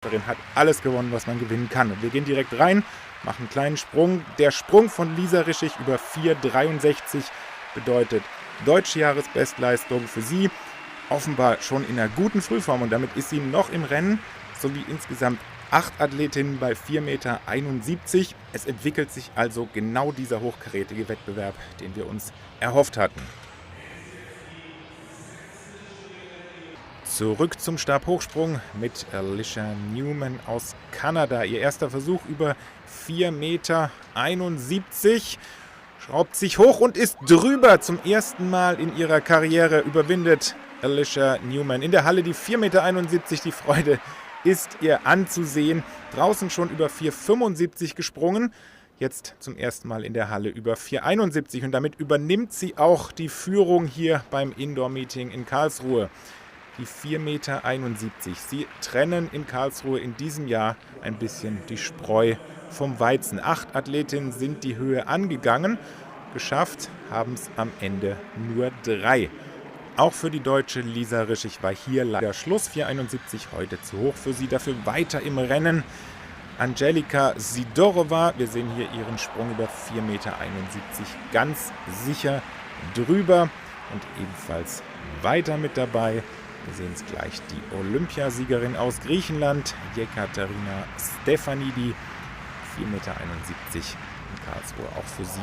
Hat alles gewonnen, was man gewinnen kann. Und wir gehen direkt rein, machen einen kleinen Sprung. Der Sprung von Lisa Rischig über 4,63 bedeutet deutsche Jahresbestleistung für sie. Offenbar schon in einer guten Frühform und damit ist sie noch im Rennen, sowie insgesamt 8 Athletinnen bei 4,71 Meter. Es entwickelt sich also genau dieser hochkarätige Wettbewerb, den wir uns erhofft hatten. Zurück zum Stabhochsprung mit Alicia Newman aus Kanada. Ihr erster Versuch über 4,71 Meter. Schraubt sich hoch und ist drüber. Zum ersten Mal in ihrer Karriere überwindet Alicia Newman in der Halle die 4,71 Meter. Die Freude ist ihr anzusehen. Draußen schon über 4,75 gesprungen. Jetzt zum ersten Mal in der Halle über 4,71. Und damit übernimmt sie auch die Führung hier beim Indoor-Meeting in Karlsruhe. Die 4,71 Meter. Sie trennen in Karlsruhe in diesem Jahr ein bisschen die Spreu vom Weizen. 8 Athletinnen sind die Höhe angegangen. Geschafft haben es am Ende nur 3. Auch für die deutsche Lisa Rischig war hier leider Schluss. 4,71 heute zu hoch für sie. Dafür weiter im Rennen Angelika Sidorova. Wir sehen hier ihren Sprung über 4,71 Meter. Ganz sicher drüber. Und ebenfalls weiter mit dabei. Wir sehen es gleich, die Olympiasiegerin aus Griechenland, Jekaterina Stefanidi, 4,71 Meter in Karlsruhe, auch für sie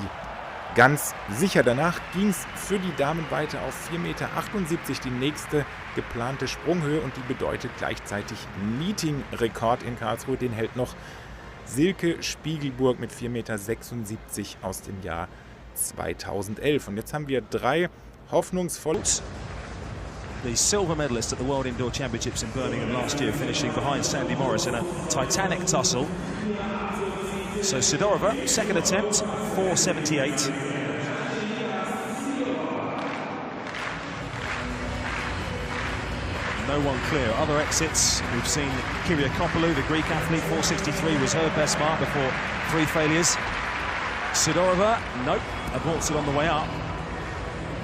ganz sicher. Danach ging es für die Damen weiter auf 4,78 Meter, die nächste geplante Sprunghöhe und die bedeutet gleichzeitig Meeting-Rekord in Karlsruhe. Den hält noch Silke Spiegelburg mit 4,76 Meter aus dem Jahr 2011. Und jetzt haben wir 3 hoffnungsvolle... The silver medalist at the World Indoor Championships in Birmingham last year, finishing behind Sandy Morris in a titanic tussle. So Sidorova, second attempt, 4.78. No one clear. Other exits, we've seen Kyriakopoulou, the Greek athlete, 4.63 was her best mark before 3 failures. Sidorova, nope, aborts it on the way up.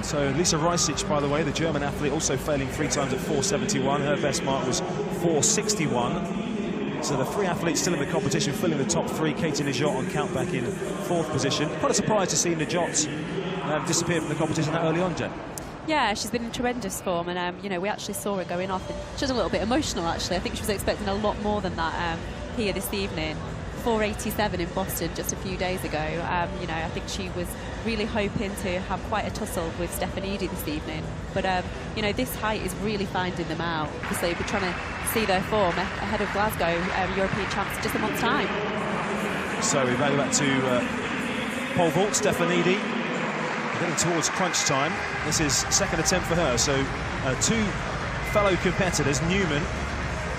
So Lisa Reisic, by the way, the German athlete, also failing 3 times at 4.71. Her best mark was 4.61. So the 3 athletes still in the competition, filling the top 3. Katie Najot on countback in 4th position. Quite a surprise to see Najot disappear from the competition that early on, Jen. Yeah, she's been in tremendous form, and you know, we actually saw her going off, and she was a little bit emotional actually. I think she was expecting a lot more than that here this evening. 4.87 in Boston just a few days ago. You know, I think she was really hoping to have quite a tussle with Stefanidi this evening. But you know, this height is really finding them out. So we're trying to see their form ahead of Glasgow European champs in just a month's time. So we go back to pole vault. Stefanidi getting towards crunch time. This is second attempt for her. So 2 fellow competitors, Newman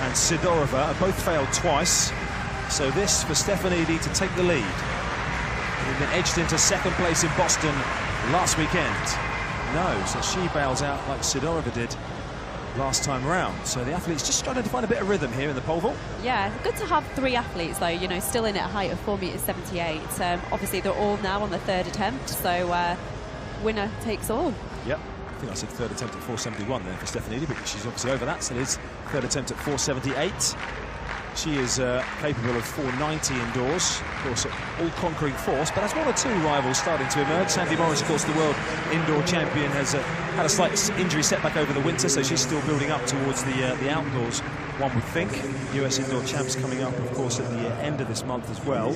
and Sidorova, have both failed twice. So this for Stefanidi to take the lead. He'd been edged into second place in Boston last weekend. No, so she bails out like Sidorova did last time round. So the athletes just trying to find a bit of rhythm here in the pole vault. Yeah, good to have 3 athletes though, you know, still in at a height of 4.78 meters. Obviously they're all now on the 3rd attempt, so winner takes all. Yep. I think I said 3rd attempt at 4.71 there for Stefanidi, but she's obviously over that, so it is 3rd attempt at 4.78. She is capable of 4.90 indoors, of course, all-conquering force, but has 1 or 2 rivals starting to emerge. Sandy Morris, of course, the world indoor champion, has had a slight injury setback over the winter, so she's still building up towards the outdoors, one would think. US indoor champs coming up, of course, at the end of this month as well.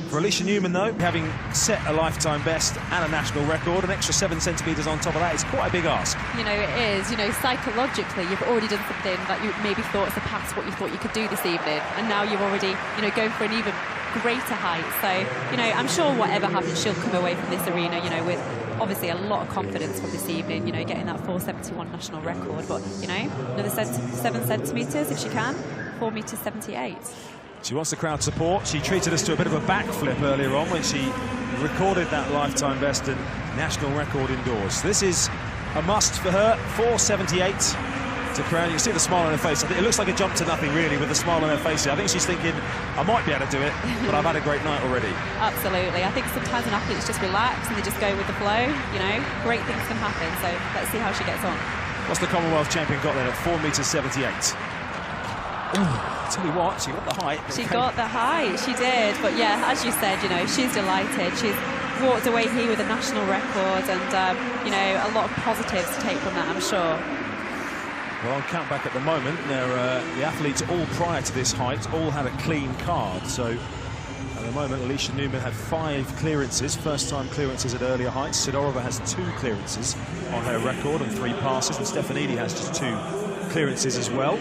For Alicia Newman, though, having set a lifetime best and a national record, an extra 7 centimetres on top of that is quite a big ask. You know, it is. You know, psychologically, you've already done something that you maybe thought surpassed what you thought you could do this evening, and now you're already, you know, going for an even greater height. So, you know, I'm sure whatever happens, she'll come away from this arena, you know, with obviously a lot of confidence from this evening, you know, getting that 4.71 national record. But, you know, another 7 centimetres if she can, 4.78 meters. She wants the crowd support. She treated us to a bit of a backflip earlier on when she recorded that lifetime best and national record indoors. This is a must for her, 4.78 to crown. You can see the smile on her face. It looks like a jump to nothing, really, with the smile on her face here. I think she's thinking, I might be able to do it, but I've had a great night already. Absolutely. I think sometimes an athlete's just relax and they just go with the flow, you know. Great things can happen, so let's see how she gets on. What's the Commonwealth champion got then at 4.78 meters? I tell you what, she got the height. She got the height, she did. But yeah, as you said, you know, she's delighted. She's walked away here with a national record, and you know, a lot of positives to take from that, I'm sure. Well, on countback at the moment, the athletes all prior to this height all had a clean card. So at the moment, Alicia Newman had 5 clearances, first-time clearances at earlier heights. Sidorova has 2 clearances on her record and 3 passes, and Stefanidi has just 2 clearances as well.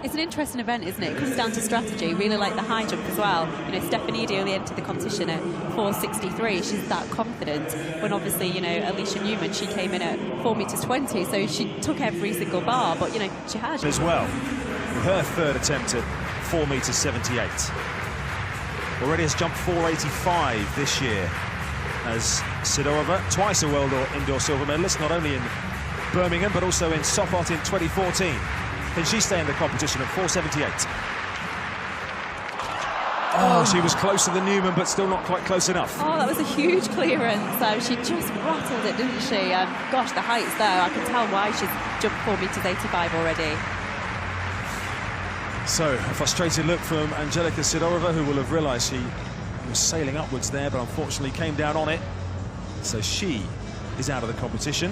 It's an interesting event, isn't it? It comes down to strategy. Really like the high jump as well. You know, Stefanidi only entered the competition at 4.63. She's that confident. When obviously, you know, Alicia Newman, she came in at 4.20 meters, so she took every single bar. But you know, she had as well. With her third attempt at 4.78 meters. Already has jumped 4.85 this year as Sidorova, twice a world indoor silver medalist, not only in Birmingham but also in Sopot in 2014. Can she stay in the competition at 4.78? Oh, she was closer than Newman, but still not quite close enough. Oh, that was a huge clearance. She just rattled it, didn't she? Gosh, the height's there. I can tell why she's jumped 4.85 meters already. So, a frustrated look from Angelika Sidorova, who will have realised she was sailing upwards there, but unfortunately came down on it. So she is out of the competition,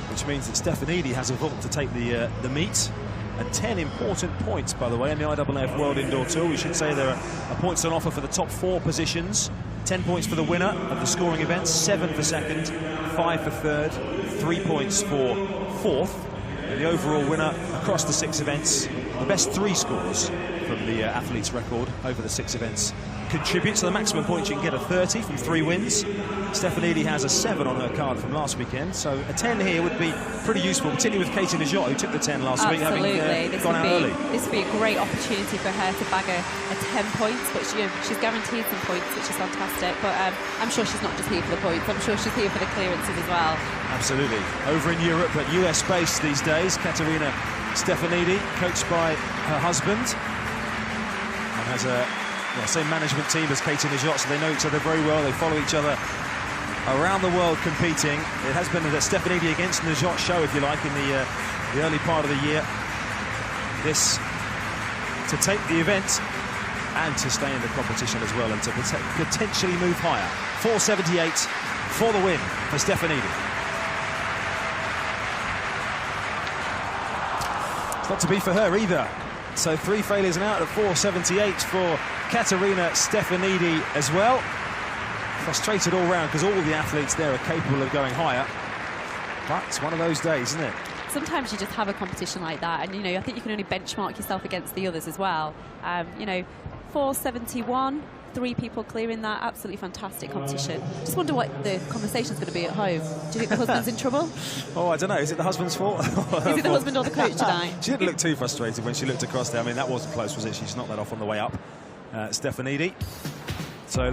which means that Stefanidi has a vault to take the meet. And 10 important points, by the way, in the IAAF World Indoor Tour. We should say there are points on offer for the top 4 positions. 10 points for the winner of the scoring events, 7 for second, 5 for third, 3 points for fourth. And the overall winner across the 6 events, the best 3 scores from the athlete's record over the 6 events contribute. So the maximum points you can get are 30 from 3 wins. Stefanidi has a 7 on her card from last weekend, so a 10 here would be pretty useful, particularly with Katie Najot, who took the 10 last week, having gone out early. This would be a great opportunity for her to bag a 10 points, but she's guaranteed some points, which is fantastic. But I'm sure she's not just here for the points, I'm sure she's here for the clearances as well. Absolutely. Over in Europe, but US-based these days, Katerina Stefanidi, coached by her husband, and has a same management team as Katie Najot, so they know each other very well. They follow each other around the world competing. It has been the Stefanidi against Najot show, if you like, in the early part of the year. This to take the event and to stay in the competition as well, and to potentially move higher. 4.78 for the win for Stefanidi. It's not to be for her either. So 3 failures and out at 4.78 for Katerina Stefanidi as well. Frustrated all round because all the athletes there are capable of going higher. But it's one of those days, isn't it? Sometimes you just have a competition like that, and you know, I think you can only benchmark yourself against the others as well. You know, 4.71, 3 people clearing that, absolutely fantastic competition. Just wonder what the conversation's going to be at home. Do you think the husband's in trouble? Oh, I don't know. Is it the husband's fault? Is it the husband or the coach tonight? She didn't look too frustrated when she looked across there. I mean, that wasn't close, was it? She's knocked that off on the way up. Stefanidi. So